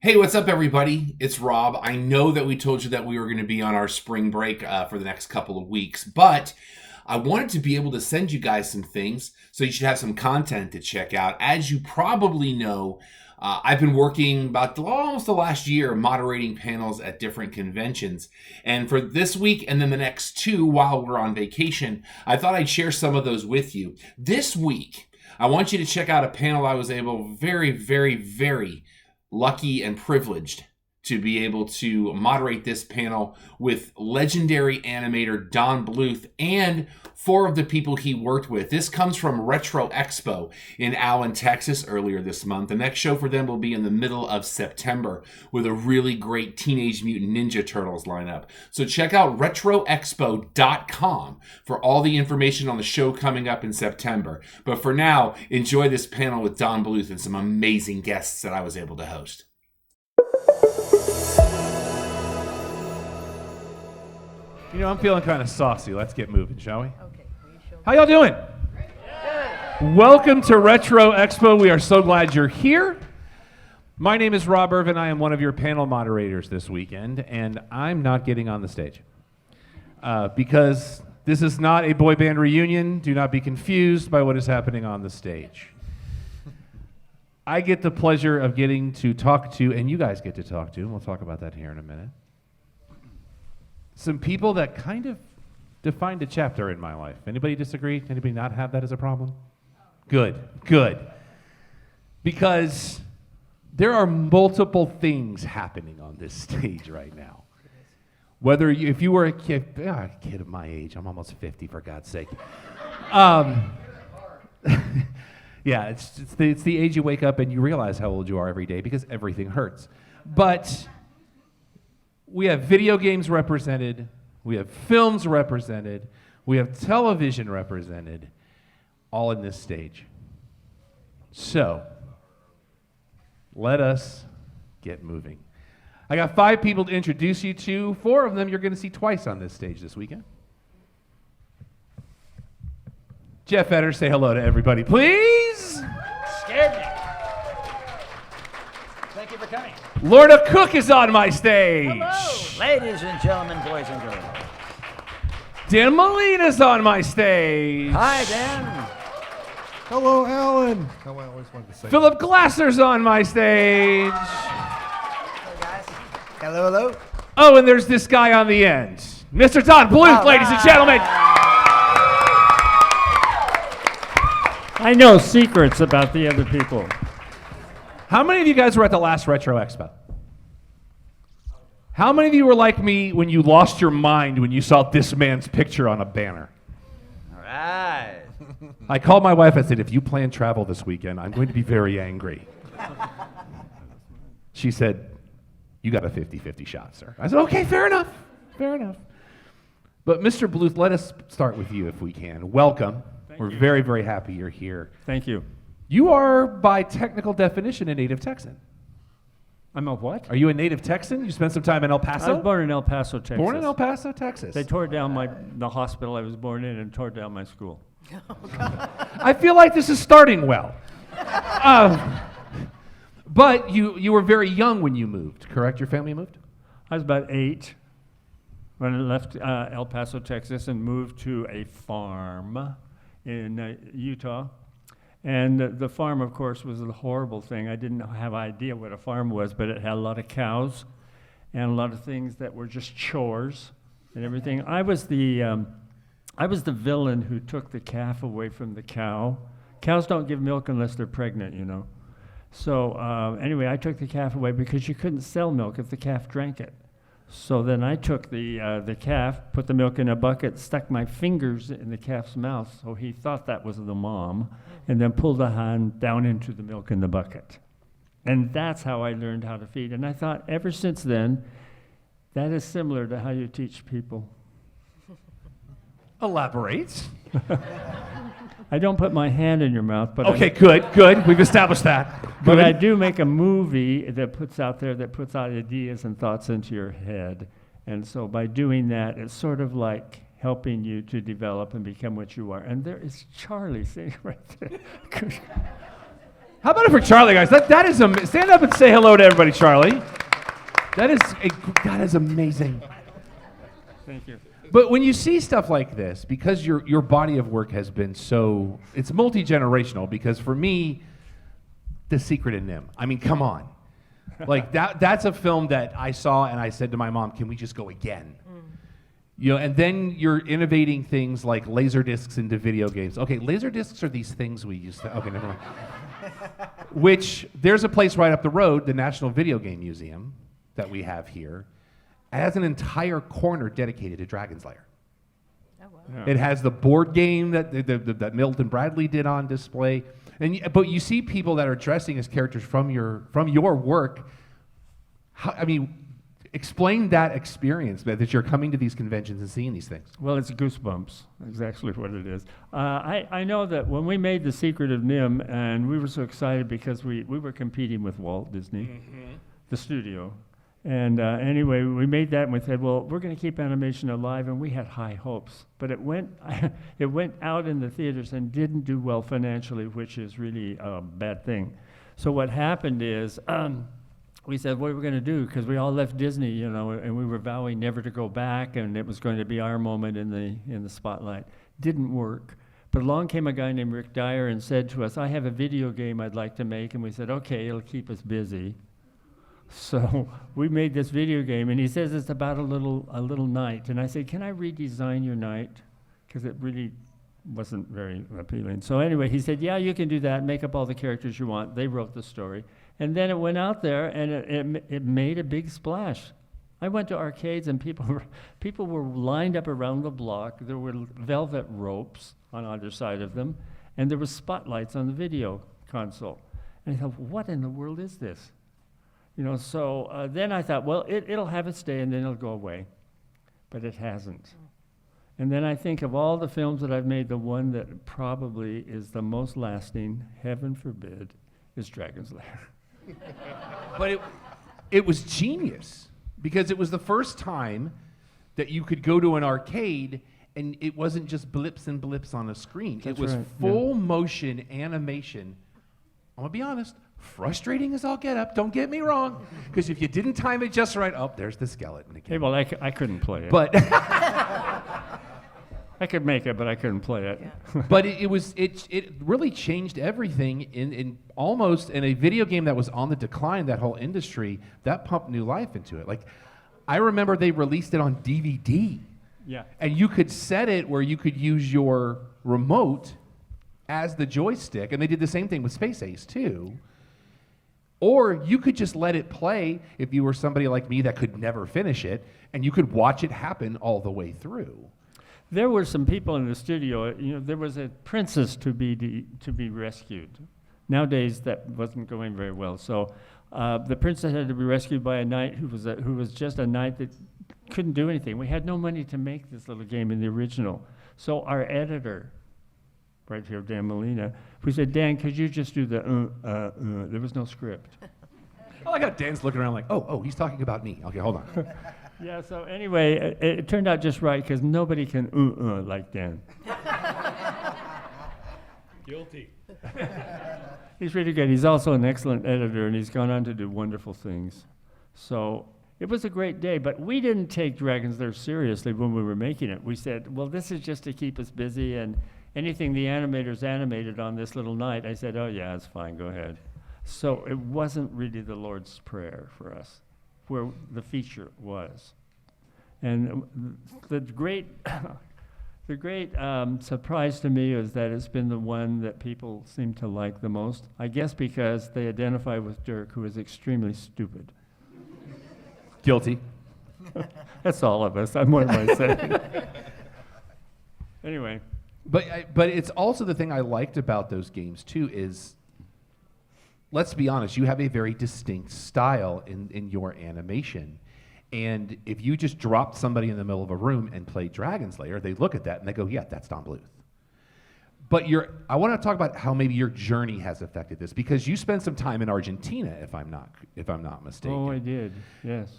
Hey, what's up, everybody? It's Rob. I know that we told you that we were going to be on our spring break for the next couple of weeks, but I wanted to be able to send you guys some things so you should have some content to check out. As you probably know, I've been working about almost the last year moderating panels at different conventions. And for this week and then the next two while we're on vacation, I thought I'd share some of those with you. This week, I want you to check out a panel I was very lucky and privileged to be able to moderate this panel with legendary animator Don Bluth and four of the people he worked with. This comes from Retro Expo in Allen, Texas earlier this month. The next show for them will be in the middle of September with a really great Teenage Mutant Ninja Turtles lineup. So check out retroexpo.com for all the information on the show coming up in September. But for now, enjoy this panel with Don Bluth and some amazing guests that I was able to host. You know, I'm feeling kind of saucy. Let's get moving, shall we? Okay. How y'all doing? Good. Welcome to Retro Expo. We are so glad you're here. My name is Rob Irvin. I am one of your panel moderators this weekend, and I'm not getting on the stage because this is not a boy band reunion. Do not be confused by what is happening on the stage. I get the pleasure of getting to talk to, and you guys get to talk to, and we'll talk about that here in a minute, some people that kind of defined a chapter in my life. Anybody disagree? Anybody not have that as a problem? Good. Because there are multiple things happening on this stage right now. Whether if you were a kid of my age, I'm almost 50 for God's sake. Yeah, it's the age you wake up and you realize how old you are every day because everything hurts. But we have video games represented, we have films represented, we have television represented, all in this stage. So, let us get moving. I got 5 people to introduce you to. 4 of them you're going to see twice on this stage this weekend. Jeff Etter, say hello to everybody, please. Scared me. Thank you for coming. Lorna Cook is on my stage. Hello, ladies and gentlemen, boys and girls. Dan Molina's on my stage. Hi, Dan. Hello, Alan. Oh, I always wanted to say Philip Glasser's on my stage. Hey, guys. Hello. Oh, and there's this guy on the end. Mr. Don Bluth, ladies and gentlemen. I know secrets about the other people. How many of you guys were at the last Retro Expo? How many of you were like me when you lost your mind when you saw this man's picture on a banner? All right. I called my wife. I said, if you plan travel this weekend, I'm going to be very angry. She said, you got a 50-50 shot, sir. I said, okay, fair enough. But Mr. Bluth, let us start with you if we can. Welcome. We're very happy you're here. Thank you. You are, by technical definition, a native Texan. I'm a what? Are you a native Texan? You spent some time in El Paso? I was born in El Paso, Texas. Born in El Paso, Texas. They tore down the hospital I was born in and tore down my school. I feel like this is starting well. But you were very young when you moved, correct? Your family moved? I was about 8 when I left El Paso, Texas, and moved to a farm in Utah. And the farm, of course, was a horrible thing. I didn't have idea what a farm was, but it had a lot of cows and a lot of things that were just chores and everything. I was the villain who took the calf away from the cow. Cows don't give milk unless they're pregnant, you know. So anyway, I took the calf away because you couldn't sell milk if the calf drank it. So then I took the calf, put the milk in a bucket, stuck my fingers in the calf's mouth, so he thought that was the mom, and then pulled the hand down into the milk in the bucket. And that's how I learned how to feed. And I thought, ever since then, that is similar to how you teach people. Elaborate. I don't put my hand in your mouth, but okay, good. We've established that. But I do make a movie that puts out ideas and thoughts into your head. And so by doing that, it's sort of like helping you to develop and become what you are. And there is Charlie sitting right there. How about it for Charlie, guys? That is stand up and say hello to everybody, Charlie. That is amazing. Thank you. But when you see stuff like this, because your body of work has been so, it's multi-generational, because for me, The Secret in Nim, I mean, come on. Like that's a film that I saw and I said to my mom, can we just go again? You know, and then you're innovating things like laser discs into video games. Okay, laser discs are these things we used to, okay, never mind. Which, there's a place right up the road, the National Video Game Museum, that we have here. It has an entire corner dedicated to Dragon's Lair. Oh, wow. Yeah. It has the board game that Milton Bradley did on display. But you see people that are dressing as characters from your work. I mean, explain that experience, that you're coming to these conventions and seeing these things. Well, it's goosebumps. That's exactly what it is. I know that when we made The Secret of Nim, and we were so excited because we were competing with Walt Disney, the studio. And anyway, we made that and we said, well, we're going to keep animation alive, and we had high hopes. But it went out in the theaters and didn't do well financially, which is really a bad thing. So what happened is, we said, what are we going to do? Because we all left Disney, you know, and we were vowing never to go back, and it was going to be our moment in the spotlight. Didn't work. But along came a guy named Rick Dyer and said to us, I have a video game I'd like to make. And we said, okay, it'll keep us busy. So we made this video game, and he says it's about a little knight. And I said, can I redesign your knight? Because it really wasn't very appealing. So anyway, he said, yeah, you can do that. Make up all the characters you want. They wrote the story. And then it went out there, and it made a big splash. I went to arcades, and people were lined up around the block. There were velvet ropes on either side of them, and there were spotlights on the video console. And I thought, what in the world is this? You know, so then I thought, well, it'll have its day, and then it'll go away. But it hasn't. And then I think of all the films that I've made, the one that probably is the most lasting, heaven forbid, is Dragon's Lair. But it was genius, because it was the first time that you could go to an arcade and it wasn't just blips and blips on a screen. That's it was right, full motion animation. I'm gonna be honest, frustrating as all get up, don't get me wrong, because if you didn't time it just right, oh, there's the skeleton again. Hey, well, I couldn't play it. But I could make it, but I couldn't play it. Yeah. but it really changed everything in almost in a video game that was on the decline, that whole industry, that pumped new life into it. Like, I remember they released it on DVD. Yeah. And you could set it where you could use your remote as the joystick, and they did the same thing with Space Ace too. Or you could just let it play if you were somebody like me that could never finish it, and you could watch it happen all the way through. There were some people in the studio. You know, there was a princess to be rescued. Nowadays, that wasn't going very well. So, the princess had to be rescued by a knight who was just a knight that couldn't do anything. We had no money to make this little game in the original. So our editor, right here, Dan Molina, we said, Dan, could you just do the There was no script. I like how Dan's looking around like, oh, he's talking about me. Okay, hold on. Yeah, so anyway, it turned out just right, because nobody can like Dan. Guilty. He's really good. He's also an excellent editor, and he's gone on to do wonderful things. So it was a great day, but we didn't take Dragon's Lair seriously when we were making it. We said, well, this is just to keep us busy, and anything the animators animated on this little night, I said, oh yeah, it's fine, go ahead. So it wasn't really the Lord's Prayer for us, where the feature was. And the great surprise to me is that it's been the one that people seem to like the most. I guess because they identify with Dirk, who is extremely stupid. Guilty. That's all of us. What am I saying? Anyway. But it's also the thing I liked about those games too is, let's be honest, you have a very distinct style in your animation. And if you just dropped somebody in the middle of a room and played Dragon's Lair, they look at that and they go, yeah, that's Don Bluth. But I want to talk about how maybe your journey has affected this, because you spent some time in Argentina, if I'm not mistaken. Oh, I did. Yes.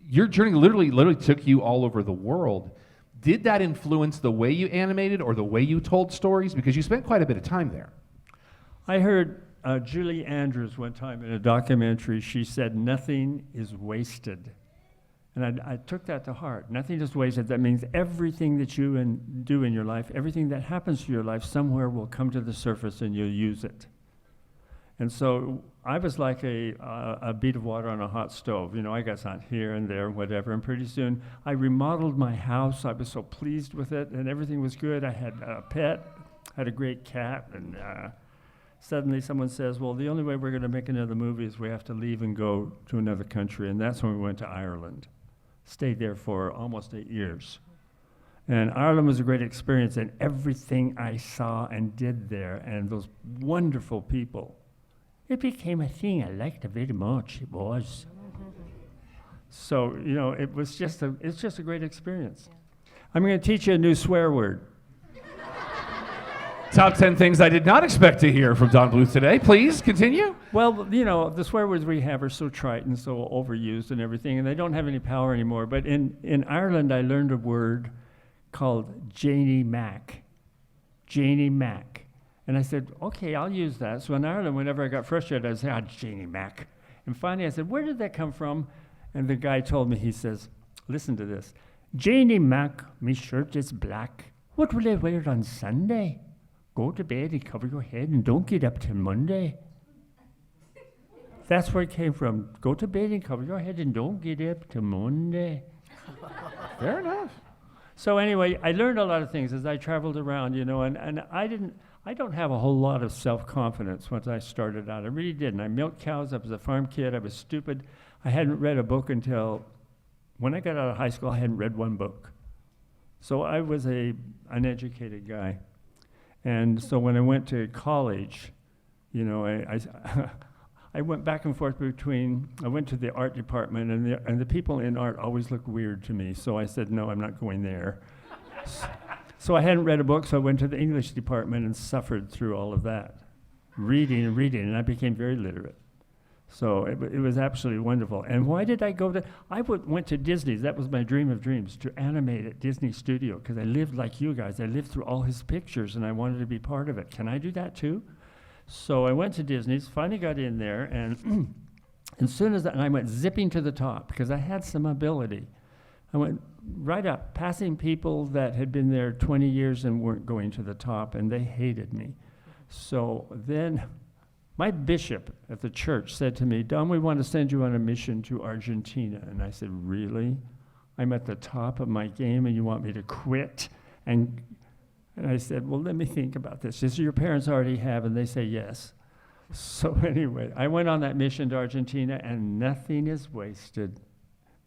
Your journey literally took you all over the world. Did that influence the way you animated or the way you told stories? Because you spent quite a bit of time there. I heard Julie Andrews one time in a documentary, she said, "Nothing is wasted." And I took that to heart. Nothing is wasted. That means everything that you do in your life, everything that happens to your life, somewhere will come to the surface and you'll use it. And so I was like a bead of water on a hot stove. You know, I got on here and there, whatever. And pretty soon I remodeled my house. I was so pleased with it, and everything was good. I had a pet, had a great cat, and suddenly someone says, well, the only way we're going to make another movie is we have to leave and go to another country. And that's when we went to Ireland. Stayed there for almost 8 years. And Ireland was a great experience, and everything I saw and did there, and those wonderful people, it became a thing I liked very much. It was. So, you know, it's just a great experience. I'm going to teach you a new swear word. Top 10 things I did not expect to hear from Don Bluth today. Please continue. Well, you know, the swear words we have are so trite and so overused and everything, and they don't have any power anymore. But in Ireland, I learned a word called Janie Mac. Janie Mac. And I said, okay, I'll use that. So in Ireland, whenever I got frustrated, I'd say, Janie Mac. And finally I said, where did that come from? And the guy told me, he says, listen to this. Janie Mac, me shirt is black. What will I wear on Sunday? Go to bed and cover your head and don't get up till Monday. That's where it came from. Go to bed and cover your head and don't get up till Monday. Fair enough. So anyway, I learned a lot of things as I traveled around, you know, and I don't have a whole lot of self-confidence once I started out. I really didn't. I milked cows. I was a farm kid. I was stupid. I hadn't read a book until when I got out of high school. I hadn't read one book. So I was an uneducated guy. And so when I went to college, you know, I went back and forth I went to the art department, and the people in art always looked weird to me. So I said, no, I'm not going there. So I hadn't read a book, so I went to the English department and suffered through all of that, reading, and I became very literate. So it was absolutely wonderful. And why did I go to, went to Disney's. That was my dream of dreams, to animate at Disney Studio, because I lived like you guys. I lived through all his pictures, and I wanted to be part of it. Can I do that too? So I went to Disney's, finally got in there, and as soon as I went zipping to the top, because I had some ability. I went right up, passing people that had been there 20 years and weren't going to the top, and they hated me. So then my bishop at the church said to me, Don, we want to send you on a mission to Argentina. And I said, really? I'm at the top of my game and you want me to quit? And I said, well, let me think about this. He said, your parents already have, and they say yes. So anyway, I went on that mission to Argentina, and nothing is wasted.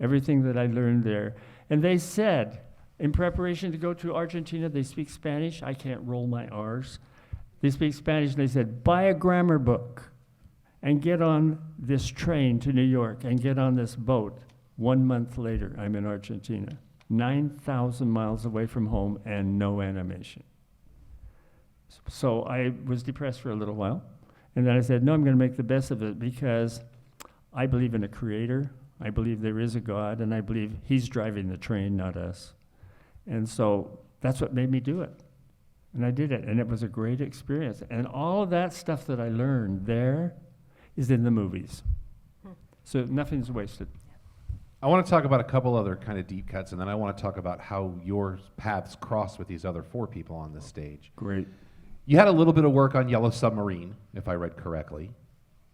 Everything that I learned there. And they said, in preparation to go to Argentina, they speak Spanish. I can't roll my R's. They speak Spanish, and they said, buy a grammar book and get on this train to New York and get on this boat. 1 month later, I'm in Argentina, 9,000 miles away from home and no animation. So I was depressed for a little while. And then I said, no, I'm going to make the best of it, because I believe in a creator. I believe there is a God, and I believe he's driving the train, not us. And so that's what made me do it. And I did it, and it was a great experience. And all of that stuff that I learned there is in the movies. So nothing's wasted. I want to talk about a couple other kind of deep cuts, and then I want to talk about how your paths crossed with these other 4 people on this stage. Great. You had a little bit of work on Yellow Submarine, if I read correctly.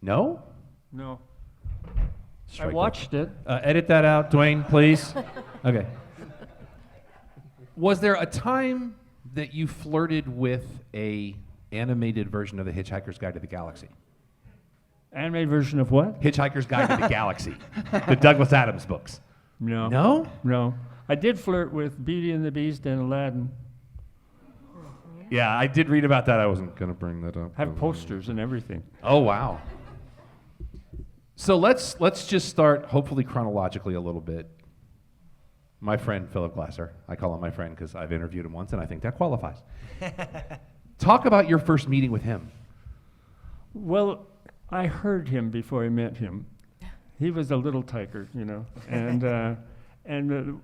No? No. Strike I watched it. Edit that out, Dwayne, please. Okay. Was there a time that you flirted with a animated version of The Hitchhiker's Guide to the Galaxy? Animated version of what? Hitchhiker's Guide to the Galaxy, the Douglas Adams books. No. No? No. I did flirt with Beauty and the Beast and Aladdin. Yeah, I did read about that. I wasn't going to bring that up. Have posters and everything. Oh, wow. So let's just start, hopefully chronologically a little bit. My friend, Philip Glasser. I call him my friend because I've interviewed him once, and I think that qualifies. Talk about your first meeting with him. Well, I heard him before I met him. He was a little tiker, you know. And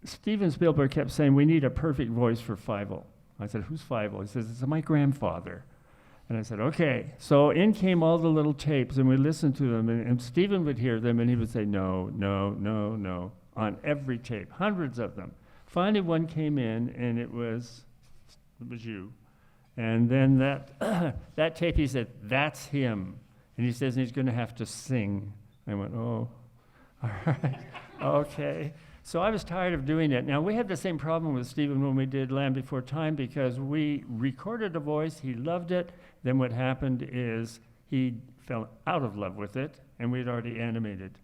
Steven Spielberg kept saying, we need a perfect voice for Fievel. I said, who's Fievel? He says, it's my grandfather. And I said, okay. So in came all the little tapes, and we listened to them, and Stephen would hear them, and he would say, no, no, no, no, on every tape, hundreds of them. Finally, one came in, and it was you. And then that tape, he said, that's him. And he says, he's going to have to sing. I went, oh, all right, okay. So I was tired of doing it. Now, we had the same problem with Stephen when we did Land Before Time, because we recorded a voice, he loved it. Then what happened is he fell out of love with it, and we had already animated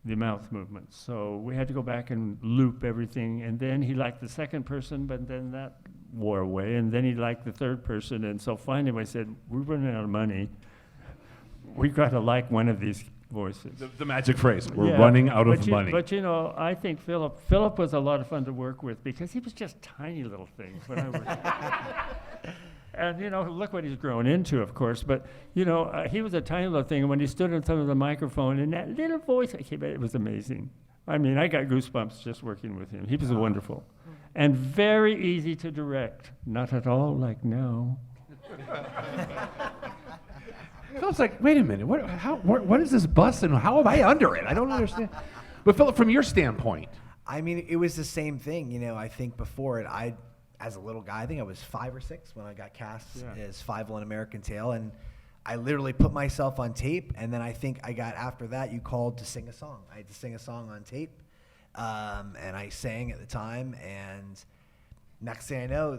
the mouth movements. So we had to go back and loop everything. And then he liked the second person, but then that wore away. And then he liked the third person. And so finally I said, we're running out of money. We've got to like one of these voices. The magic phrase, we're running out of money. But you know, I think Philip was a lot of fun to work with, because he was just tiny little things when I was. And you know, look what he's grown into, of course. But you know, he was a tiny little thing, and when he stood in front of the microphone and that little voice that came out, it was amazing. I mean, I got goosebumps just working with him. He was wonderful. And very easy to direct. Not at all like now. Philip's like, wait a minute, what is this bus and how am I under it? I don't understand. But Philip, from your standpoint. I mean, it was the same thing. You know, I think before it, as a little guy, I think I was 5 or 6 when I got cast as Fievel in American Tail. And I literally put myself on tape. And then I think I got, after that, you called to sing a song. I had to sing a song on tape. And I sang at the time. And next thing I know,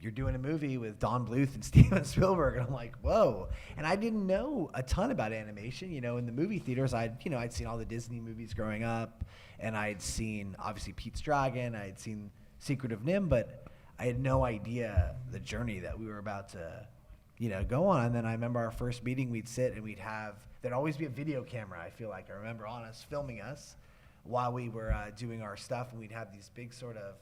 you're doing a movie with Don Bluth and Steven Spielberg, and I'm like, whoa. And I didn't know a ton about animation. You know, in the movie theaters, I'd seen all the Disney movies growing up, and I'd seen, obviously, Pete's Dragon, I had seen Secret of NIMH, but I had no idea the journey that we were about to, go on. And then I remember our first meeting, we'd sit and there'd always be a video camera, I feel like. I remember on us, filming us while we were doing our stuff, and we'd have these big sort of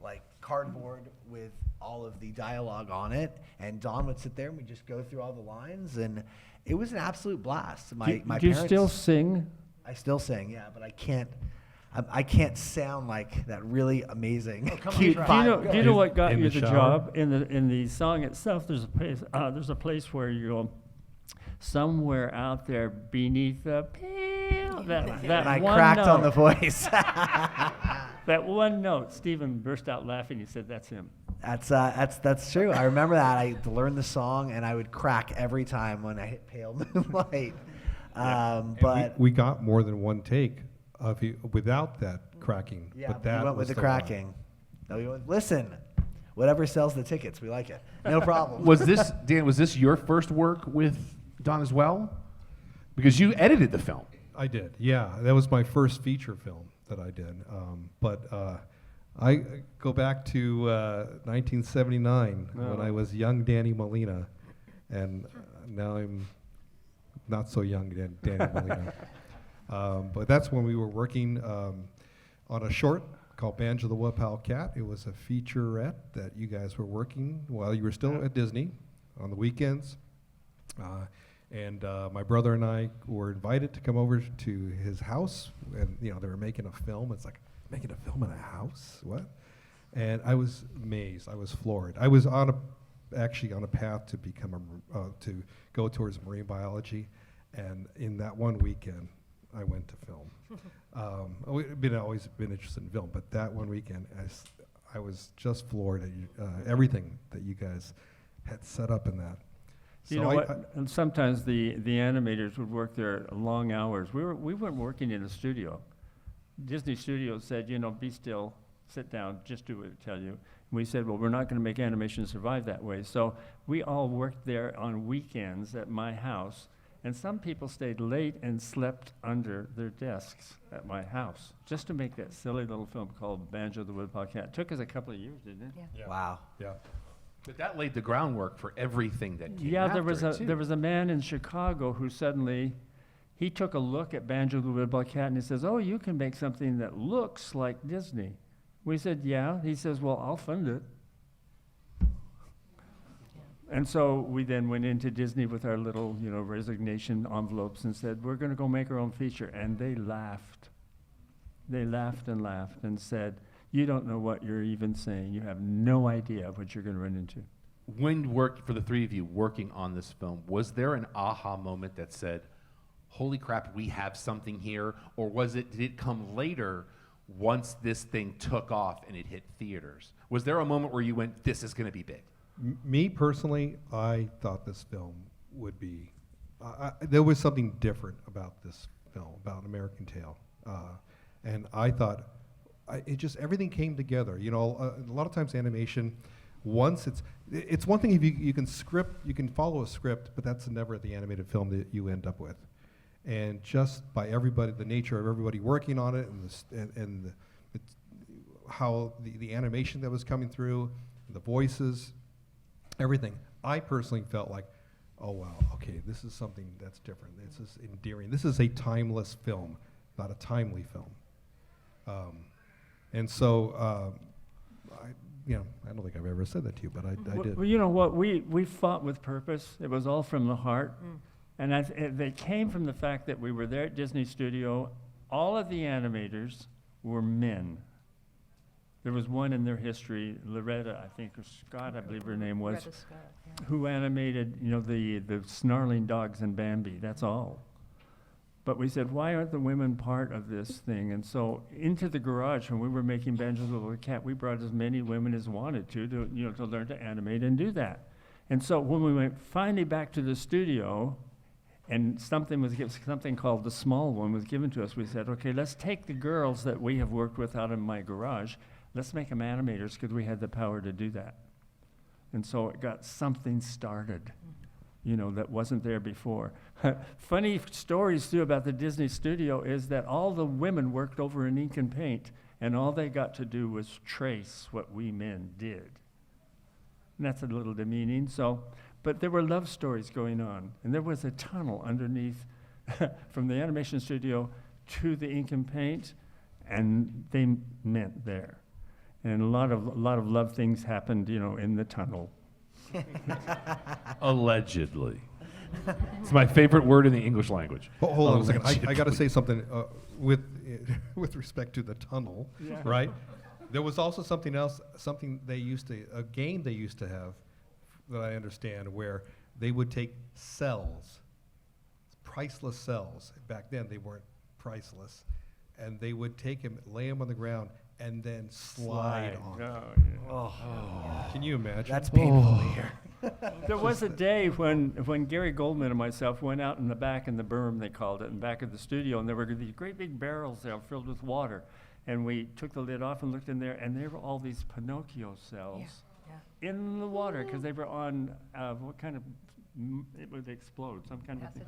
like cardboard with all of the dialogue on it, and Don would sit there and we'd just go through all the lines, and it was an absolute blast. My Do you parents, still sing? I still sing, yeah, but I can't sound like that really amazing cute Do you know what got In you the the shower? job? In the song itself, there's a place where you go, somewhere out there beneath the pale, that and I one cracked note, on the voice. that one note. Stephen burst out laughing. He said, "That's him." That's true. I remember that. I learned the song, and I would crack every time when I hit Pale Moonlight. But we got more than one take of you without that cracking. yeah, but that we went was with the one. cracking. No, we went, listen, whatever sells the tickets, we like it. No problem. Was this your first work with Don as well? Because you edited the film. I did, yeah. That was my first feature film that I did. But I go back to 1979 when I was young Danny Molina, and now I'm not so young Danny Molina. But that's when we were working on a short called Banjo the Woodpile Cat. It was a featurette that you guys were working while you were still at Disney on the weekends. And my brother and I were invited to come over to his house, and they were making a film. It's like, making a film in a house? What? And I was amazed. I was floored. I was actually on a path to become to go towards marine biology, and in that one weekend, I went to film. I've always been interested in film, but that one weekend, I was just floored at everything that you guys had set up in that. You know what? And sometimes the animators would work there long hours. We weren't working in a studio. Disney Studios said, be still, sit down, just do what I tell you. And we said, well, we're not going to make animation survive that way. So we all worked there on weekends at my house, and some people stayed late and slept under their desks at my house just to make that silly little film called Banjo the Woodpile Cat. It took us a couple of years, didn't it? Yeah. Wow. Yeah. But that laid the groundwork for everything that came Yeah, after there was a man in Chicago who suddenly, he took a look at Banjo the Woodpile Cat and he says, "Oh, you can make something that looks like Disney." We said, "Yeah." He says, "Well, I'll fund it." And so we then went into Disney with our little, resignation envelopes and said, "We're going to go make our own feature." And they laughed. They laughed and said, "You don't know what you're even saying. You have no idea what you're going to run into." when work for the three of you working on this film, was there an aha moment that said, holy crap, we have something here? Or did it come later once this thing took off and it hit theaters? Was there a moment where you went, this is going to be big? Me personally, I thought this film would be, there was something different about this film, about American Tail. And I thought, everything came together. You know, a lot of times animation, once it's one thing if you can follow a script, but that's never the animated film that you end up with. And just by everybody, the nature of everybody working on it, and how the animation that was coming through, the voices, everything. I personally felt like, oh wow, okay, this is something that's different. This is endearing. This is a timeless film, not a timely film. And so, I don't think I've ever said that to you, but I did. Well, you know what? We fought with purpose. It was all from the heart. And they came from the fact that we were there at Disney Studio. All of the animators were men. There was one in their history, Loretta, I think, or Scott, I believe her name was, Loretta Scott, yeah. who animated, the snarling dogs in Bambi. That's all. But we said, why aren't the women part of this thing? And so into the garage, when we were making Banjo's Little Cat, we brought as many women as wanted to learn to animate and do that. And so when we went finally back to the studio, and something called the small one was given to us, we said, okay, let's take the girls that we have worked with out in my garage, let's make them animators, because we had the power to do that. And so it got something started, that wasn't there before. Funny stories too about the Disney Studio is that all the women worked over in ink and paint, and all they got to do was trace what we men did. And that's a little demeaning, but there were love stories going on, and there was a tunnel underneath from the animation studio to the ink and paint, and they met there. And a lot of love things happened, in the tunnel. Allegedly. It's my favorite word in the English language. Hold on a second. I got to say something with respect to the tunnel, right? There was also something else, a game they used to have that I understand, where they would take cells, priceless cells. Back then they weren't priceless, and they would take them, lay them on the ground, and then slide on them. Oh, Can you imagine? That's painful to hear. There was a day when Gary Goldman and myself went out in the back, in the berm they called it, in back of the studio, and there were these great big barrels there filled with water. And we took the lid off and looked in there, and there were all these Pinocchio cells in the water, because they were on, what kind of, it would explode, some kind of thing.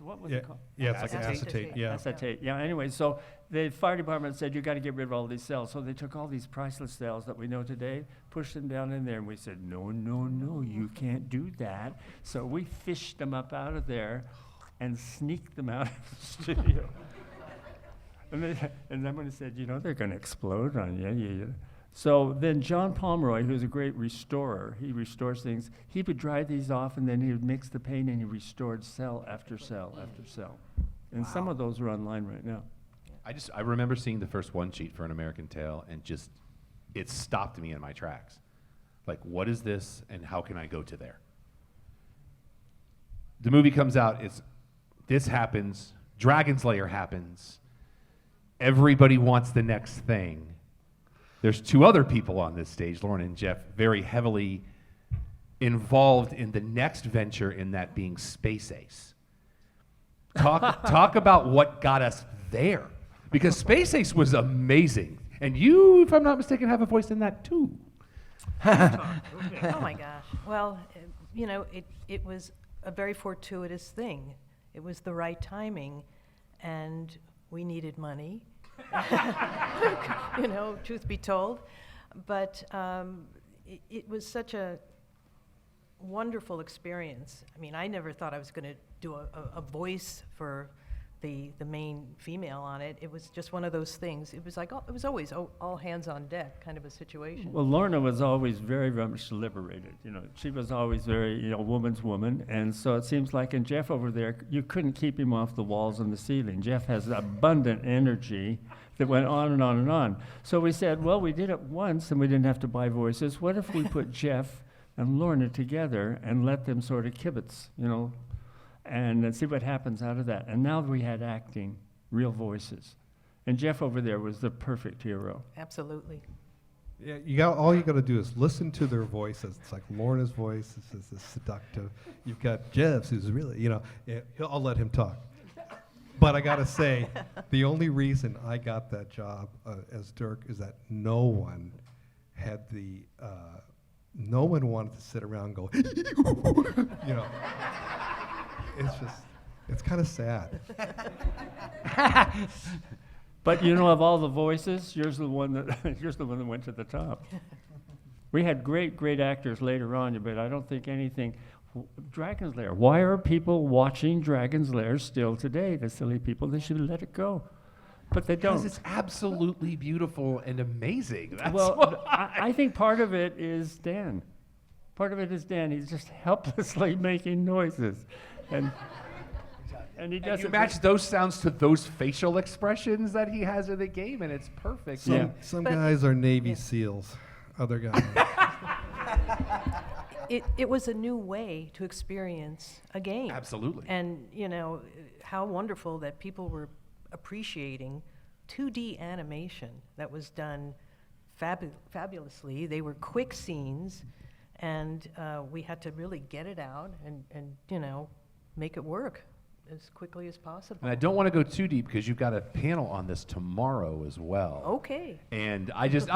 What was it called? Yeah, it's like acetate. Yeah. Acetate. Yeah. Anyway, so the fire department said, you got to get rid of all these cells. So they took all these priceless cells that we know today, pushed them down in there, and we said, no, you can't do that. So we fished them up out of there and sneaked them out of the studio. And then when he said, they're going to explode on you. So then John Pomeroy, who's a great restorer, he restores things. He would dry these off, and then he would mix the paint, and he restored cell after cell after cell. And some of those are online right now. I remember seeing the first one sheet for An American Tail, and it stopped me in my tracks. Like, what is this, and how can I go to there? The movie comes out, this happens, Dragon's Lair happens, everybody wants the next thing. There's two other people on this stage, Lauren and Jeff, very heavily involved in the next venture, in that being Space Ace. Talk about what got us there, because Space Ace was amazing, and you, if I'm not mistaken, have a voice in that too. Oh my gosh. Well, it was a very fortuitous thing. It was the right timing, and we needed money. Truth be told. But it was such a wonderful experience. I mean, I never thought I was going to do a voice for the main female on it. It was just one of those things. It was like, it was always all hands on deck kind of a situation. Well, Lorna was always very, very much liberated. She was always very, woman's woman. And so it seems like in Jeff over there, you couldn't keep him off the walls and the ceiling. Jeff has abundant energy that went on and on and on. So we said, well, we did it once and we didn't have to buy voices. What if we put Jeff and Lorna together and let them sort of kibitz, and see what happens out of that. And now we had acting, real voices. And Jeff over there was the perfect hero. Absolutely. Yeah, all you got to do is listen to their voices. It's like Lorna's voice is seductive. You've got Jeff's, who's really, I'll let him talk. But I got to say, the only reason I got that job as Dirk is that no one wanted to sit around and go, it's kind of sad. But of all the voices, yours the one that went to the top. We had great actors later on, but I don't think anything. Dragon's Lair. Why are people watching Dragon's Lair still today? The silly people. They should let it go, but they don't. Because it's absolutely beautiful and amazing. That's Well, I think part of it is Dan. Part of it is Dan. He's just helplessly making noises, and he And does you it. match those sounds to those facial expressions that he has in the game, and it's perfect. Some guys are Navy SEALs. Other guys. It was a new way to experience a game. Absolutely. And, how wonderful that people were appreciating 2D animation that was done fabulously. They were quick scenes, and we had to really get it out and make it work as quickly as possible. And I don't want to go too deep because you've got a panel on this tomorrow as well. Okay. And I'm just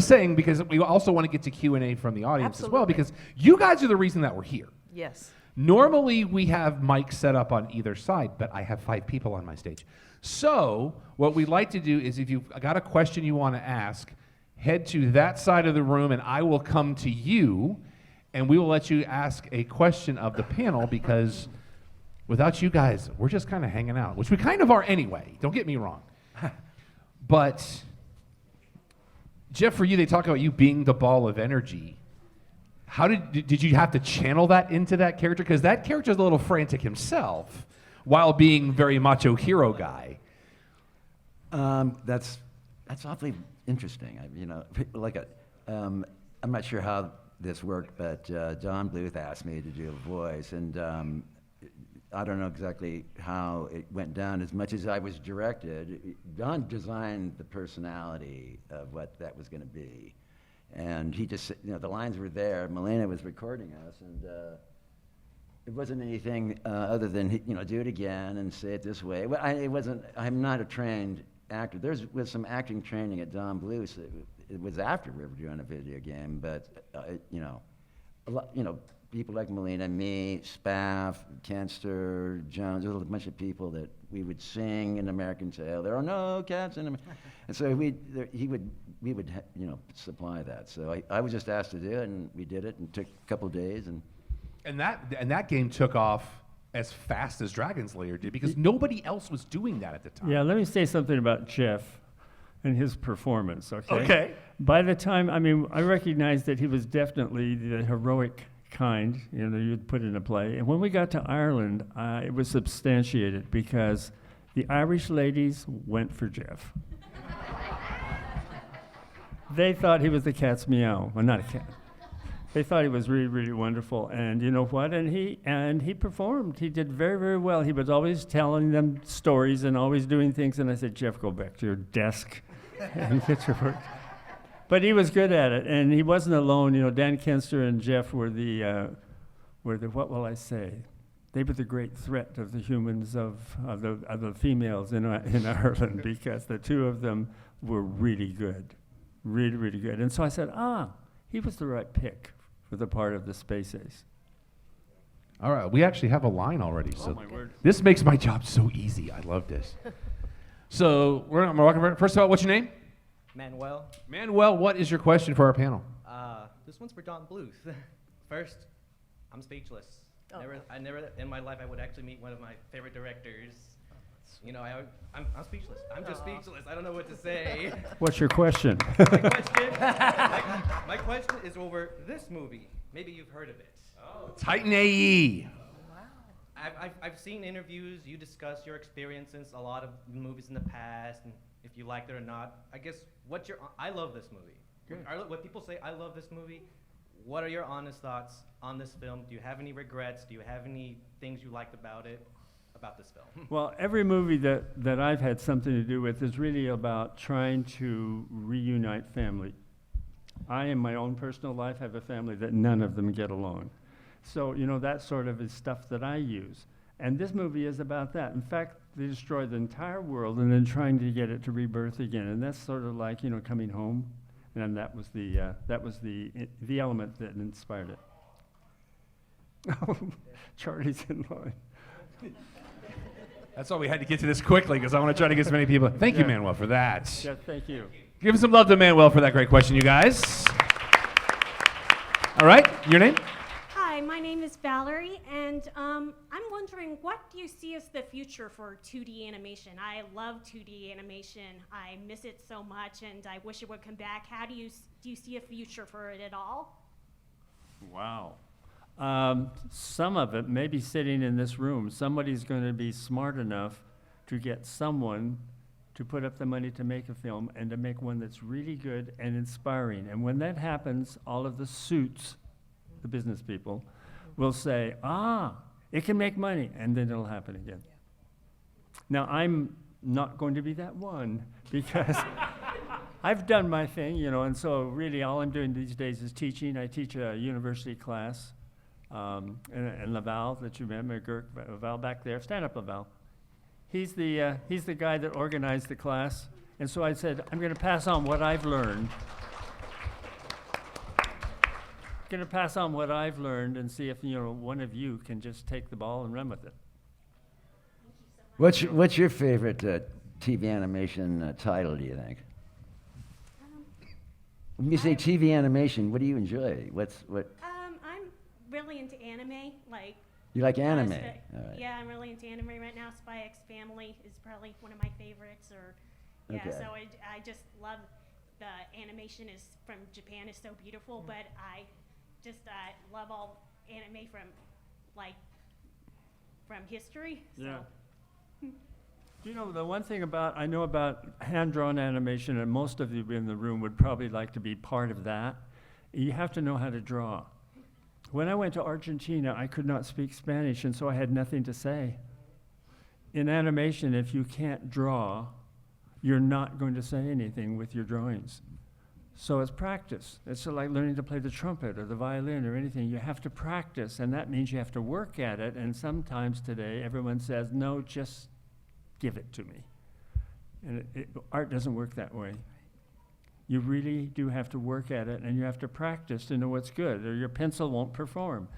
saying because we also want to get to Q&A from the audience as well, Absolutely. because you guys are the reason that we're here. Yes. Normally we have mics set up on either side, but I have 5 people on my stage. So what we'd like to do is if you've got a question you want to ask, head to that side of the room and I will come to you and we will let you ask a question of the panel, because without you guys, we're just kind of hanging out, which we kind of are anyway. Don't get me wrong. But, Jeff, for you, they talk about you being the ball of energy. How did you have to channel that into that character? Because that character's a little frantic himself, while being very macho hero guy. That's awfully interesting. I'm not sure how this worked, but Don Bluth asked me to do a voice, and I don't know exactly how it went down. As much as I was directed, Don designed the personality of what that was going to be, and he just, the lines were there. Milena was recording us, and it wasn't anything other than do it again and say it this way. Well, I'm not a trained actor. There was some acting training at Don Bluth. It was after we were doing a video game, but a lot, people like Melina, me, Spaff, Kenster, Jones, there was a bunch of people that we would sing in American Tail. There are no cats in America. And so we would supply that. So I was just asked to do it, and we did it, and it took a couple of days. And that game took off as fast as Dragon's Lair did, because nobody else was doing that at the time. Yeah, let me say something about Jeff and his performance, okay? Okay. By the time, I recognized that he was definitely the heroic kind, you'd put in a play. And when we got to Ireland, it was substantiated because the Irish ladies went for Jeff. They thought he was the cat's meow. Well, not a cat. They thought he was really, really wonderful. And you know what? And he performed. He did very, very well. He was always telling them stories and always doing things. And I said, Jeff, go back to your desk and get your work. But he was good at it, and he wasn't alone. Dan Kenster and Jeff were the what will I say? They were the great threat of the humans of the females in Ireland, because the two of them were really good, really, really good. And so I said, he was the right pick for the part of the Space Ace. All right, we actually have a line already. So my word. This makes my job so easy. I love this. So we're walking. First of all, what's your name? Manuel. Manuel, what is your question for our panel? This one's for Don Bluth. First, I'm speechless. Oh. I never in my life I would actually meet one of my favorite directors. I'm speechless. I'm just speechless. I don't know what to say. What's your question? My question is over this movie. Maybe you've heard of it. Titan AE. I've seen interviews. You discuss your experiences, a lot of movies in the past, and if you liked it or not. I guess I love this movie. What people say, I love this movie. what are your honest thoughts on this film? Do you have any regrets? Do you have any things you liked about it, about this film? Well, every movie that I've had something to do with is really about trying to reunite family. I, in my own personal life, have a family that none of them get along. So, that sort of is stuff that I use. And this movie is about that. In fact, they destroyed the entire world and then trying to get it to rebirth again. And that's sort of like, coming home. And that was the element that inspired it. Oh, Charlie's in line. That's why we had to get to this quickly, because I want to try to get as many people. Thank you, Manuel, for that. Yeah, thank you. Give some love to Manuel for that great question, you guys. All right, your name? Hi, my name is Valerie, and I'm wondering, what do you see as the future for 2D animation? I love 2D animation. I miss it so much, and I wish it would come back. How do you see a future for it at all? Wow. Some of it may be sitting in this room. Somebody's going to be smart enough to get someone to put up the money to make a film and to make one that's really good and inspiring. And when that happens, all of the suits, the business people, will say, it can make money, and then it'll happen again. Now, I'm not going to be that one, because I've done my thing, and so really all I'm doing these days is teaching. I teach a university class in Laval that you met, Laval back there. Stand up, Laval. He's the guy that organized the class, and so I said, I'm going to pass on what I've learned. Going to pass on what I've learned and see if one of you can just take the ball and run with it. What's your favorite TV animation title, do you think? When you say TV animation, what do you enjoy? I'm really into anime, like. You like anime? Right. Yeah, I'm really into anime right now. Spy X Family is probably one of my favorites, Okay. So I just love the animation is from Japan is so beautiful, but I just love all anime from history. So. Yeah. The one thing I know about hand-drawn animation, and most of you in the room would probably like to be part of that, you have to know how to draw. When I went to Argentina, I could not speak Spanish, and so I had nothing to say. In animation, if you can't draw, you're not going to say anything with your drawings. So it's practice. It's like learning to play the trumpet or the violin or anything. You have to practice, and that means you have to work at it. And sometimes today, everyone says, no, just give it to me. And art doesn't work that way. You really do have to work at it, and you have to practice to know what's good, or your pencil won't perform.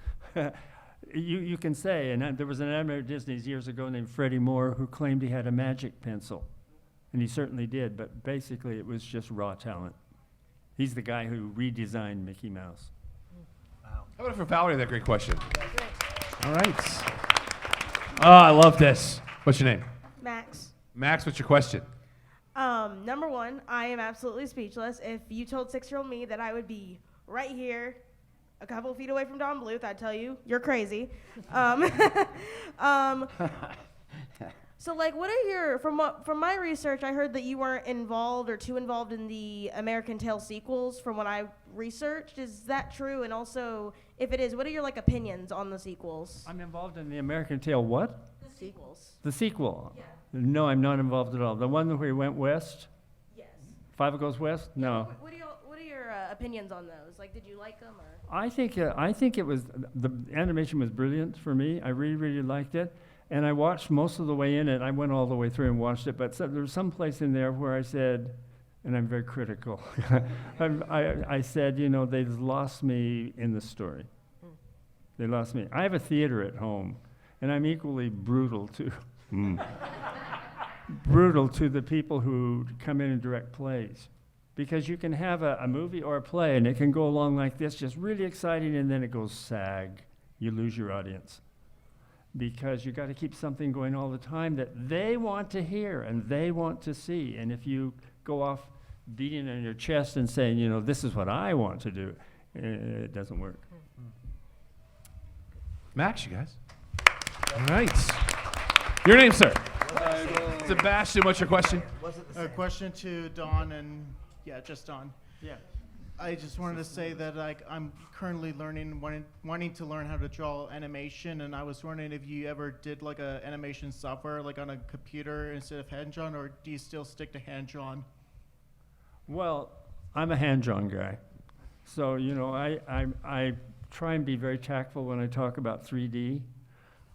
You can say, and there was an animator at Disney's years ago named Freddie Moore who claimed he had a magic pencil. And he certainly did, but basically it was just raw talent. He's the guy who redesigned Mickey Mouse. How about it for Valerie, that great question? All right. Oh, I love this. What's your name? Max. Max, what's your question? Number one, I am absolutely speechless. If you told 6-year-old me that I would be right here, a couple of feet away from Don Bluth, I'd tell you, you're crazy. So, what are your, from my research, I heard that you weren't involved or too involved in the American Tail sequels from what I researched. Is that true? And also, if it is, what are your, opinions on the sequels? I'm involved in the American Tail what? The sequels. The sequel? Yeah. No, I'm not involved at all. The one where he went west? Yes. Five Goes West? No. What are your opinions on those? Did you like them? Or? I think it was, the animation was brilliant for me. I really, really liked it. And I watched most of the way in it. I went all the way through and watched it. But there was some place in there where I said, and I'm very critical, I said, they've lost me in the story. They lost me. I have a theater at home, and I'm equally brutal to brutal to the people who come in and direct plays. Because you can have a movie or a play, and it can go along like this, just really exciting, and then it goes sag. You lose your audience. Because you got to keep something going all the time that they want to hear and they want to see. And if you go off beating on your chest and saying, this is what I want to do, it doesn't work. Max, you guys. All right. Your name, sir? Sebastian, what's your question? A question to Don and, just Don. Yeah. I just wanted to say that like I'm currently learning, wanting to learn how to draw animation, and I was wondering if you ever did like a animation software like on a computer instead of hand drawn, or do you still stick to hand drawn? Well, I'm a hand-drawn guy. So, you know, I try and be very tactful when I talk about 3D,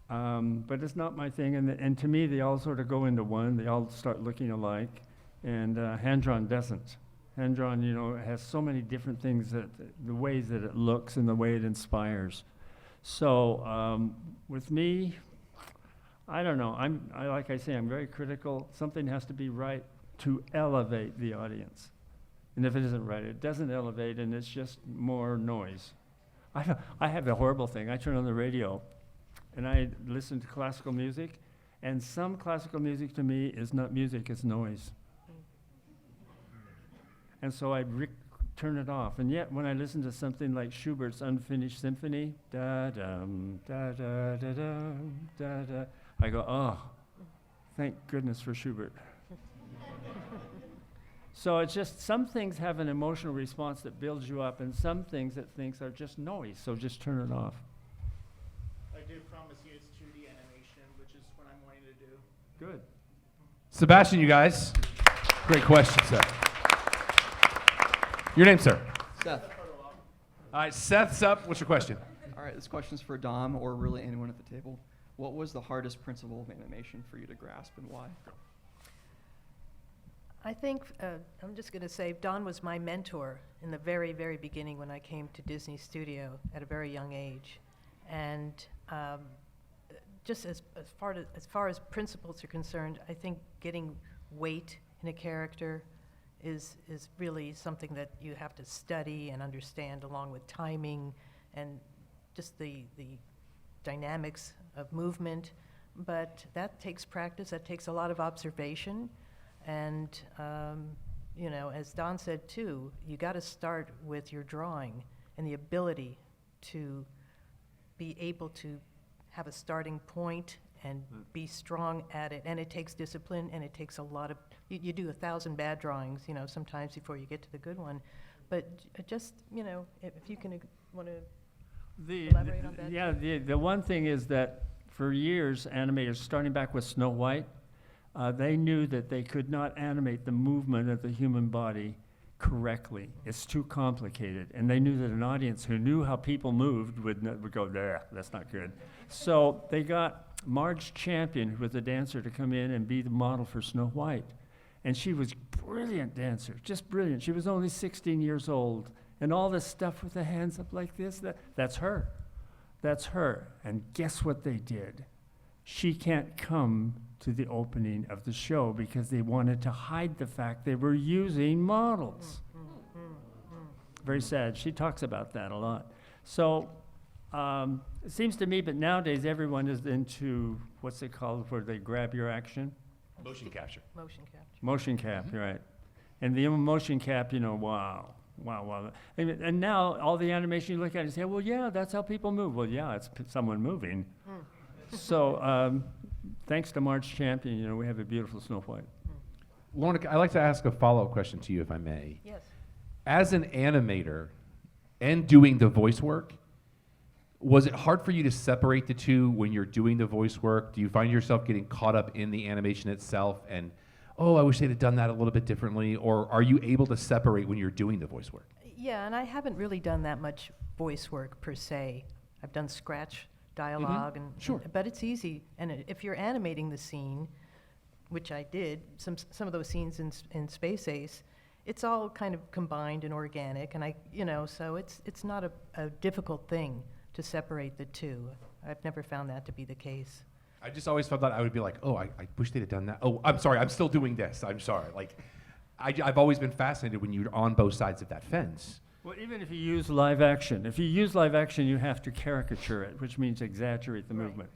but it's not my thing. And to me, they all sort of go into one. They all start looking alike, and hand-drawn doesn't. Hand-drawn, you know, has so many different things, that the ways that it looks and the way it inspires. So with me, I don't know. Like I say, I'm very critical. Something has to be right to elevate the audience. And if it isn't right, it doesn't elevate, and it's just more noise. I have a horrible thing. I turn on the radio, and I listen to classical music, and some classical music to me is not music, it's noise. And so I turn it off. And yet, when I listen to something like Schubert's Unfinished Symphony, da-dum, da-da-da-dum, da-da, I go, oh, thank goodness for Schubert. So it's just some things have an emotional response that builds you up, and some things that thinks are just noise, so just turn it off. I do promise you it's 2D animation, which is what I'm wanting to do. Good. Sebastian, you guys. Great question, Seth. Your name, sir? Seth. All right, Seth's up. What's your question? All right, this question's for Dom, or really anyone at the table. What was the hardest principle of animation for you to grasp, and why? I think, I'm just going to say, Don was my mentor in the very, very beginning when I came to Disney Studio at a very young age. And just as far as principles are concerned, I think getting weight in a character is really something that you have to study and understand, along with timing and just the dynamics of movement. But that takes practice, that takes a lot of observation. And, you know, as Don said too, you got to start with your drawing and the ability to be able to have a starting point and be strong at it. And it takes discipline, and it takes a lot of, you do 1,000 bad drawings, you know, sometimes before you get to the good one. But just, you know, if you can want to elaborate on that. Yeah, the one thing is that for years, animators, starting back with Snow White, they knew that they could not animate the movement of the human body correctly. It's too complicated. And they knew that an audience who knew how people moved would go, there, that's not good. So they got Marge Champion, who was a dancer, to come in and be the model for Snow White. And she was a brilliant dancer, just brilliant. She was only 16 years old. And all this stuff with the hands up like this, that's her. That's her. And guess what they did? She can't come to the opening of the show because they wanted to hide the fact they were using models. Very sad. She talks about that a lot. So it seems to me, but nowadays everyone is into, what's it called, where they grab your action? Motion capture. Motion capture. Motion cap, right. And the motion cap, you know, wow. And now all the animation you look at and say, well, yeah, that's how people move. Well, yeah, it's someone moving. So thanks to Marge Champion, you know, we have a beautiful Snow White. Lorna, I'd like to ask a follow-up question to you, if I may. Yes. As an animator and doing the voice work, was it hard for you to separate the two when you're doing the voice work? Do you find yourself getting caught up in the animation itself and, oh, I wish they'd have done that a little bit differently? Or are you able to separate when you're doing the voice work? Yeah, and I haven't really done that much voice work per se. I've done scratch dialogue, Sure. but it's easy. And if you're animating the scene, which I did, some of those scenes in Space Ace, it's all kind of combined and organic, and so it's not a difficult thing to separate the two. I've never found that to be the case. I just always felt that I would be like, oh, I wish they'd have done that. Oh, I'm sorry, I'm still doing this. I'm sorry. Like, I've always been fascinated when you're on both sides of that fence. Well, even if you use live action, you have to caricature it, which means exaggerate the movement,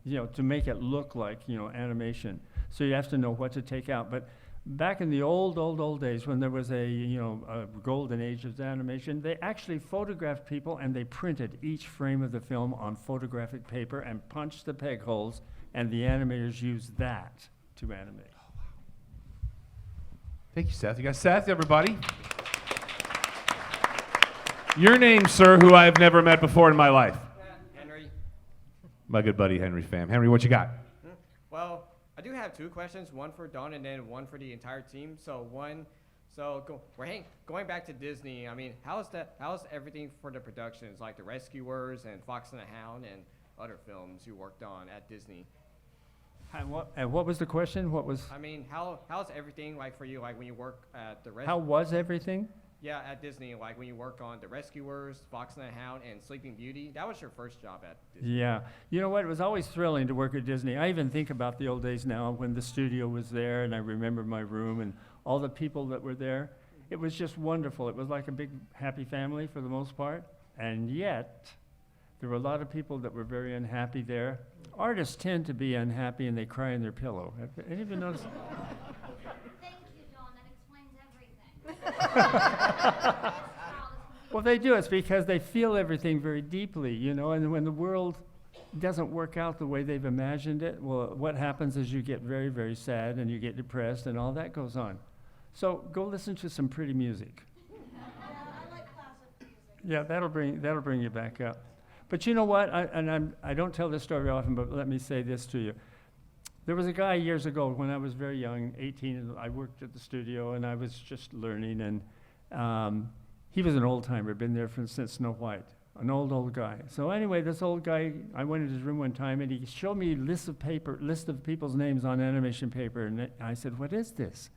you know, to make it look like, you know, animation. So you have to know what to take out. But back in the old days, when there was a golden age of animation, they actually photographed people and they printed each frame of the film on photographic paper and punched the peg holes, and the animators used that to animate. Thank you, Seth. You got Seth, everybody. Your name, sir, who I've never met before in my life. Henry. My good buddy, Henry Pham. Henry, what you got? Well, I do have two questions, one for Don and then one for the entire team. Going back to Disney, I mean, how's everything for the productions, like The Rescuers and Fox and the Hound and other films you worked on at Disney? And what was the question? I mean, how's everything like for you, like when you work at the How was everything? Yeah, at Disney, like when you work on The Rescuers, Fox and the Hound, and Sleeping Beauty. That was your first job at Disney. Yeah. You know what? It was always thrilling to work at Disney. I even think about the old days now when the studio was there, and I remember my room and all the people that were there. It was just wonderful. It was like a big, happy family for the most part. And yet, there were a lot of people that were very unhappy there. Artists tend to be unhappy, and they cry in their pillow. Have any of you noticed? Thank you, Don. That explains everything. Well, they do. It's because they feel everything very deeply, you know, and when the world doesn't work out the way they've imagined it, well, what happens is you get very, very sad and you get depressed and all that goes on. So go listen to some pretty music. I like classic music. Yeah, that'll bring you back up. But you know what? I don't tell this story often, but let me say this to you. There was a guy years ago when I was very young, 18, and I worked at the studio and I was just learning, and he was an old timer, been there since Snow White, an old guy. So anyway, this old guy, I went into his room one time and he showed me a list of people's names on animation paper, and I said, "What is this?"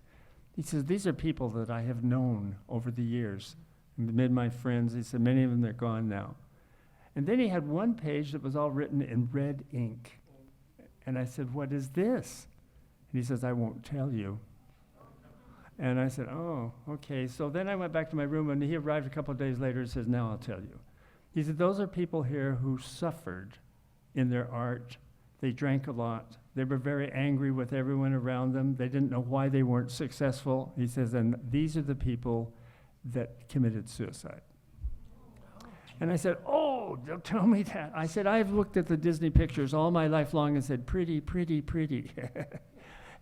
He says, "These are people that I have known over the years, and been my friends." He said, "Many of them, they're gone now." And then he had one page that was all written in red ink. And I said, "What is this?" And he says, "I won't tell you." And I said, "Oh, okay." So then I went back to my room, and he arrived a couple of days later and says, "Now I'll tell you." He said, "Those are people here who suffered in their art. They drank a lot. They were very angry with everyone around them. They didn't know why they weren't successful." He says, "And these are the people that committed suicide." And I said, "Oh, don't tell me that." I said, "I've looked at the Disney pictures all my life long and said, pretty, pretty, pretty."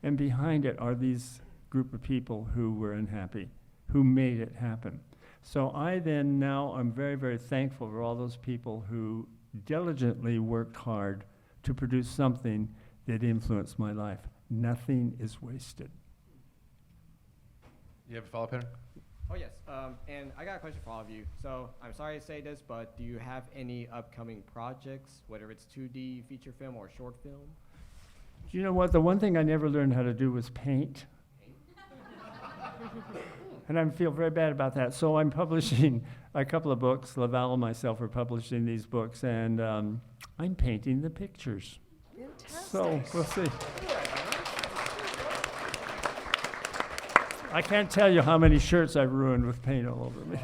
And behind it are these group of people who were unhappy, who made it happen. So I then now I'm very, very thankful for all those people who diligently worked hard to produce something that influenced my life. Nothing is wasted. You have a follow-up, Henry? Oh, yes. And I got a question for all of you. So I'm sorry to say this, but do you have any upcoming projects, whether it's 2D, feature film, or short film? You know what? The one thing I never learned how to do was paint. And I feel very bad about that. So I'm publishing a couple of books. Laval and myself are publishing these books, and I'm painting the pictures. Fantastic. So we'll see. I can't tell you how many shirts I've ruined with paint all over me.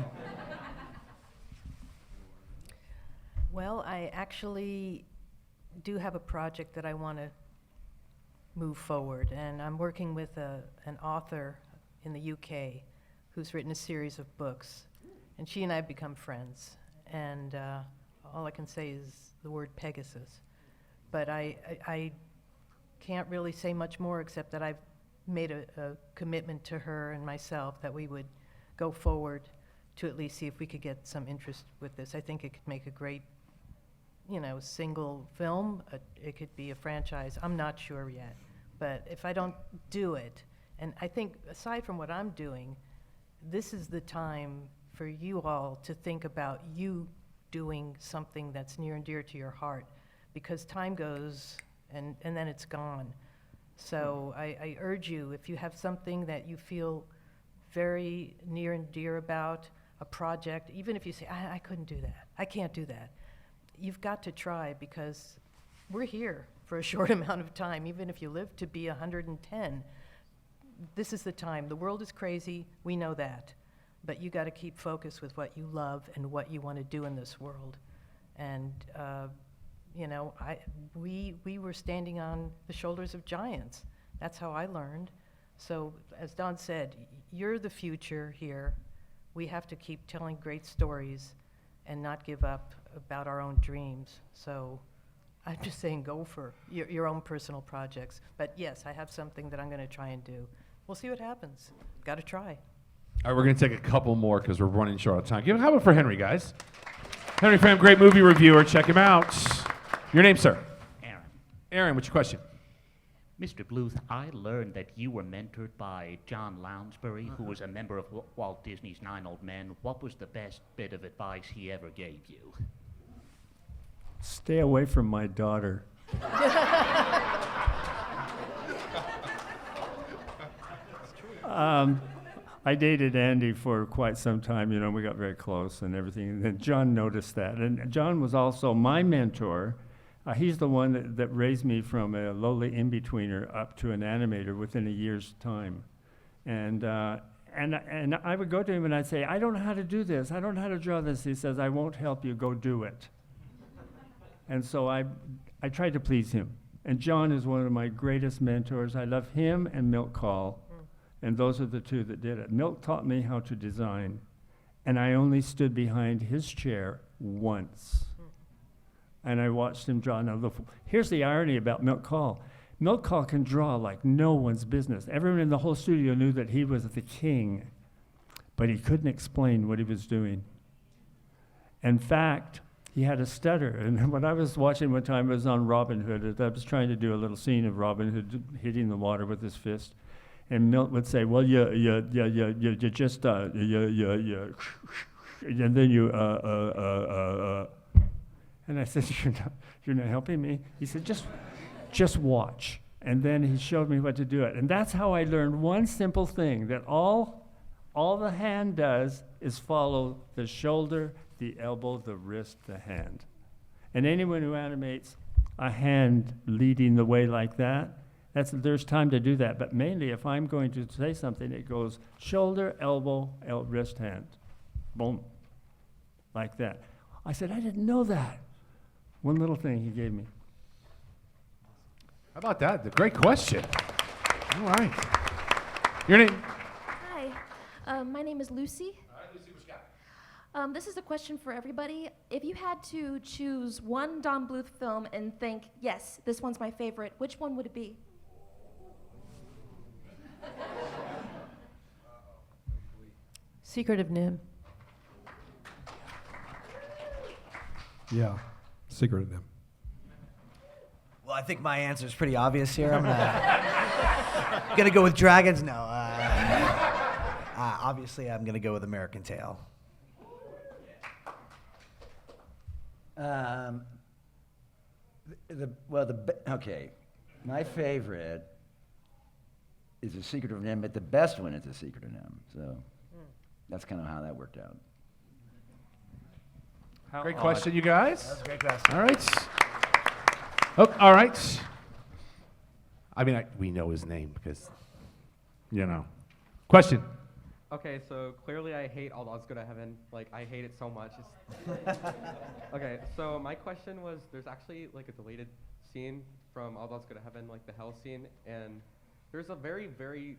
Well, I actually do have a project that I want to move forward, and I'm working with an author in the UK who's written a series of books, and she and I have become friends, and all I can say is the word Pegasus. But I can't really say much more except that I've made a commitment to her and myself that we would go forward to at least see if we could get some interest with this. I think it could make a great, single film. It could be a franchise. I'm not sure yet. But if I don't do it, and I think aside from what I'm doing, this is the time for you all to think about you doing something that's near and dear to your heart, because time goes and then it's gone. So I urge you, if you have something that you feel very near and dear about, a project, even if you say, I couldn't do that, I can't do that, you've got to try, because we're here for a short amount of time. Even if you live to be 110, this is the time. The world is crazy, we know that, but you got to keep focused with what you love and what you want to do in this world. And we were standing on the shoulders of giants. That's how I learned. So as Don said, you're the future here. We have to keep telling great stories and not give up about our own dreams. So I'm just saying, go for your own personal projects. But yes, I have something that I'm going to try and do. We'll see what happens. Got to try. All right, we're going to take a couple more because we're running short on time. How about for Henry, guys? Henry Pham, great movie reviewer. Check him out. Your name, sir? Aaron. Aaron, what's your question? Mr. Bluth, I learned that you were mentored by John Lounsbury, who was a member of Walt Disney's Nine Old Men. What was the best bit of advice he ever gave you? Stay away from my daughter. I dated Andy for quite some time, you know, we got very close and everything. And then John noticed that. And John was also my mentor. He's the one that raised me from a lowly in-betweener up to an animator within a year's time. And I would go to him and I'd say, I don't know how to do this. I don't know how to draw this. He says, I won't help you. Go do it. And so I tried to please him. And John is one of my greatest mentors. I love him and Milt Call. And those are the two that did it. Milt taught me how to design. And I only stood behind his chair once. And I watched him draw. Now, here's the irony about Milt Call. Milt Call can draw like no one's business. Everyone in the whole studio knew that he was the king, but he couldn't explain what he was doing. In fact, he had a stutter. And when I was watching one time, it was on Robin Hood. I was trying to do a little scene of Robin Hood hitting the water with his fist. And Milt would say, well, you just, and then you, and I said, you're not helping me. He said, just watch. And then he showed me what to do it. And that's how I learned one simple thing, that all the hand does is follow the shoulder, the elbow, the wrist, the hand. And anyone who animates a hand leading the way like that, there's time to do that. But mainly, if I'm going to say something, it goes shoulder, elbow, wrist, hand. Boom. Like that. I said, I didn't know that. One little thing he gave me. How about that? Great question. All right. Your name? Hi. My name is Lucy. All right, Lucy, what you got? This is a question for everybody. If you had to choose one Don Bluth film and think, yes, this one's my favorite, which one would it be? Secret of Nim. Yeah, Secret of Nim. Well, I think my answer is pretty obvious here. I'm gonna go with Dragons. No, obviously I'm gonna go with American Tail. Okay, my favorite is The Secret of Nim, but the best one is The Secret of Nim. So that's kind of how that worked out. Great question, you guys. That was a great question. All right. Oh, all right. I mean, we know his name because, you know. Question. Okay, so clearly I hate All Dogs Go to Heaven. Like, I hate it so much. Okay, so my question was, there's actually, like, a deleted scene from All Dogs Go to Heaven, like the hell scene, and there's a very, very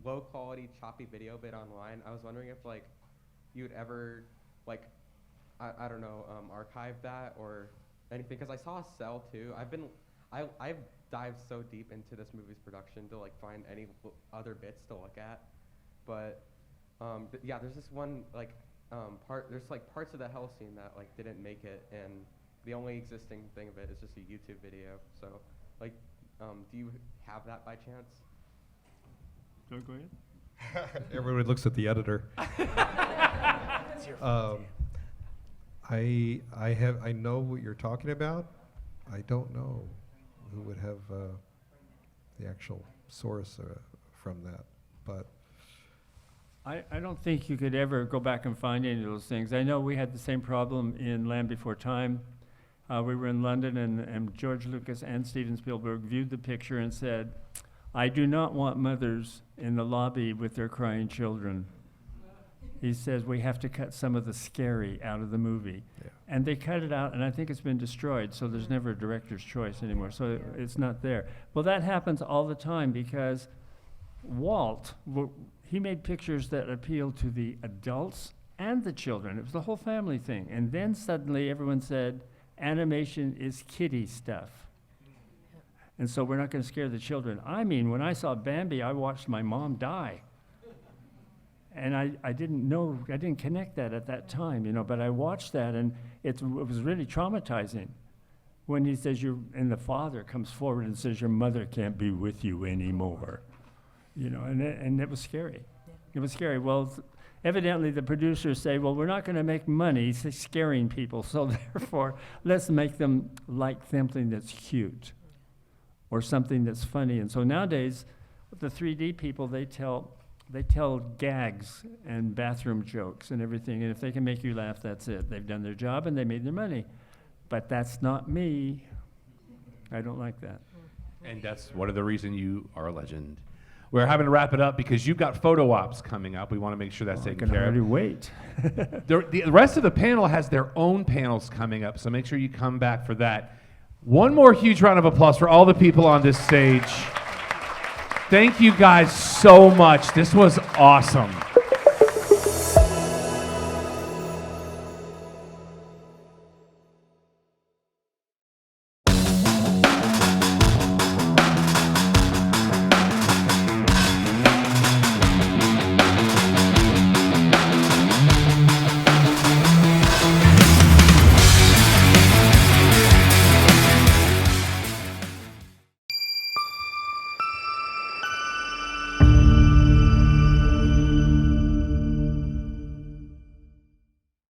low-quality, choppy video bit online. I was wondering if, like, you'd ever, like, I don't know, archive that or anything, because I saw a cell, too. I've dived so deep into this movie's production to, like, find any other bits to look at, but yeah, there's this one like there's like parts of the hell scene that like didn't make it, and the only existing thing of it is just a YouTube video. So, like, do you have that by chance? Go ahead. Everybody looks at the editor. I know what you're talking about. I don't know who would have the actual source from that, but. I don't think you could ever go back and find any of those things. I know we had the same problem in Land Before Time. We were in London, and George Lucas and Steven Spielberg viewed the picture and said, I do not want mothers in the lobby with their crying children. He says, we have to cut some of the scary out of the movie. Yeah. And they cut it out, and I think it's been destroyed, so there's never a director's choice anymore, so it's not there. Well, that happens all the time because Walt, he made pictures that appealed to the adults and the children. It was the whole family thing. And then suddenly everyone said, animation is kiddie stuff. And so we're not going to scare the children. I mean, when I saw Bambi, I watched my mom die. And I didn't know, I didn't connect that at that time, you know, but I watched that, and it was really traumatizing when he says, and the father comes forward and says, your mother can't be with you anymore, you know, and it was scary. It was scary. Well, evidently the producers say, well, we're not going to make money scaring people, so therefore let's make them like something that's cute or something that's funny. And so nowadays, the 3D people, they tell gags and bathroom jokes and everything, and if they can make you laugh, that's it. They've done their job and they made their money. But that's not me. I don't like that. And that's one of the reasons you are a legend. We're having to wrap it up because you've got photo ops coming up. We want to make sure that's taken care of. I can hardly wait. The rest of the panel has their own panels coming up, so make sure you come back for that. One more huge round of applause for all the people on this stage. Thank you guys so much. This was awesome.